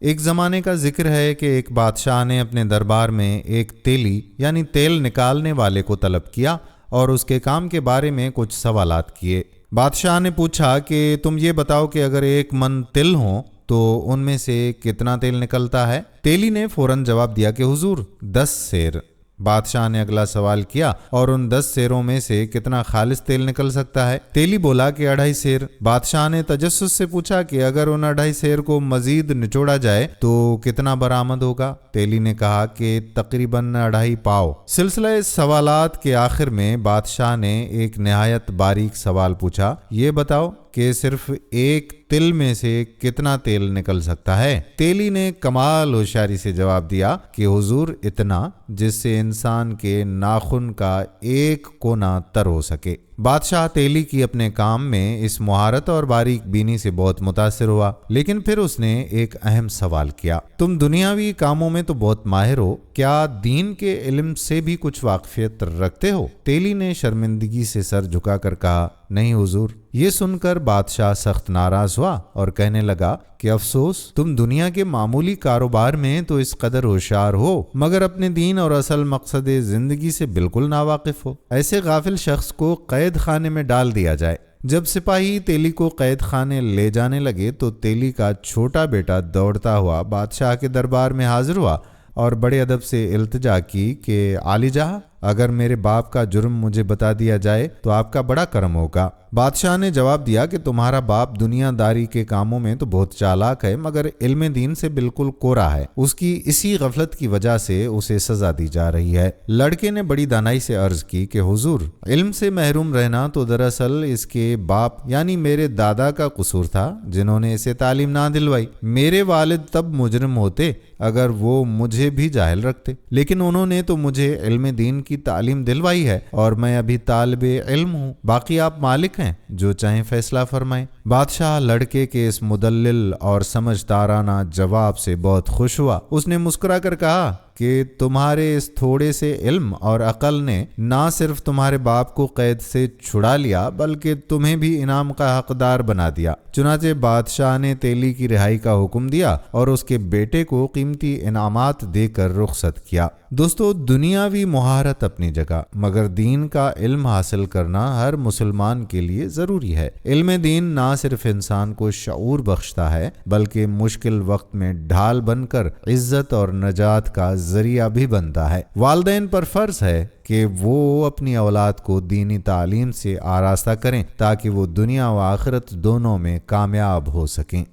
ایک زمانے کا ذکر ہے کہ ایک بادشاہ نے اپنے دربار میں ایک تیلی یعنی تیل نکالنے والے کو طلب کیا اور اس کے کام کے بارے میں کچھ سوالات کیے۔ بادشاہ نے پوچھا کہ تم یہ بتاؤ کہ اگر 1 من تل ہوں تو ان میں سے کتنا تیل نکلتا ہے؟ تیلی نے فوراً جواب دیا کہ حضور 10 سیر۔ بادشاہ نے اگلا سوال کیا اور ان 10 سیروں میں سے کتنا خالص تیل نکل سکتا ہے؟ تیلی بولا کہ 2.5 سیر۔ بادشاہ نے تجسس سے پوچھا کہ اگر ان 2.5 سیر کو مزید نچوڑا جائے تو کتنا برآمد ہوگا؟ تیلی نے کہا کہ تقریباً 2.5 پاؤ۔ سلسلہ سوالات کے آخر میں بادشاہ نے ایک نہایت باریک سوال پوچھا، یہ بتاؤ کہ صرف 1 تل میں سے کتنا تیل نکل سکتا ہے؟ تیلی نے کمال ہوشیاری سے جواب دیا کہ حضور اتنا جس سے انسان کے ناخن کا 1 کونا تر ہو سکے۔ بادشاہ تیلی کی اپنے کام میں اس مہارت اور باریک بینی سے بہت متاثر ہوا، لیکن پھر اس نے ایک اہم سوال کیا، تم دنیاوی کاموں میں تو بہت ماہر ہو، کیا دین کے علم سے بھی کچھ واقفیت رکھتے ہو؟ تیلی نے شرمندگی سے سر جھکا کر کہا، نہیں حضور۔ یہ سن کر بادشاہ سخت ناراض ہوا اور کہنے لگا کہ افسوس، تم دنیا کے معمولی کاروبار میں تو اس قدر ہوشیار ہو مگر اپنے دین اور اصل مقصد زندگی سے بالکل ناواقف ہو۔ ایسے غافل شخص کو قید خانے میں ڈال دیا جائے۔ جب سپاہی تیلی کو قید خانے لے جانے لگے تو تیلی کا چھوٹا بیٹا دوڑتا ہوا بادشاہ کے دربار میں حاضر ہوا اور بڑے ادب سے التجا کی کہ عالی جہاں، اگر میرے باپ کا جرم مجھے بتا دیا جائے تو آپ کا بڑا کرم ہوگا۔ بادشاہ نے جواب دیا کہ تمہارا باپ دنیا داری کے کاموں میں تو بہت چالاک ہے مگر علم دین سے بالکل کورا ہے، اس کی اسی غفلت کی وجہ سے اسے سزا دی جا رہی ہے۔ لڑکے نے بڑی دانائی سے عرض کی کہ حضور، علم سے محروم رہنا تو دراصل اس کے باپ یعنی میرے دادا کا قصور تھا جنہوں نے اسے تعلیم نہ دلوائی۔ میرے والد تب مجرم ہوتے اگر وہ مجھے بھی جاہل رکھتے، لیکن انہوں نے تو مجھے علم دین کی تعلیم دلوائی ہے اور میں ابھی طالب علم ہوں، باقی آپ مالک ہیں، جو چاہیں فیصلہ فرمائیں۔ بادشاہ لڑکے کے اس مدلل اور سمجھدارانہ جواب سے بہت خوش ہوا۔ اس نے مسکرا کر کہا کہ تمہارے اس تھوڑے سے علم اور عقل نے نہ صرف تمہارے باپ کو قید سے چھڑا لیا بلکہ تمہیں بھی انعام کا حقدار بنا دیا۔ چنانچہ بادشاہ نے تیلی کی رہائی کا حکم دیا اور اس کے بیٹے کو قیمتی انعامات دے کر رخصت کیا۔ دوستو، دنیاوی مہارت اپنی جگہ مگر دین کا علم حاصل کرنا ہر مسلمان کے لیے ضروری ہے۔ علم دین نہ صرف انسان کو شعور بخشتا ہے بلکہ مشکل وقت میں ڈھال بن کر عزت اور نجات کا ذریعہ بھی بنتا ہے۔ والدین پر فرض ہے کہ وہ اپنی اولاد کو دینی تعلیم سے آراستہ کریں تاکہ وہ دنیا و آخرت دونوں میں کامیاب ہو سکیں۔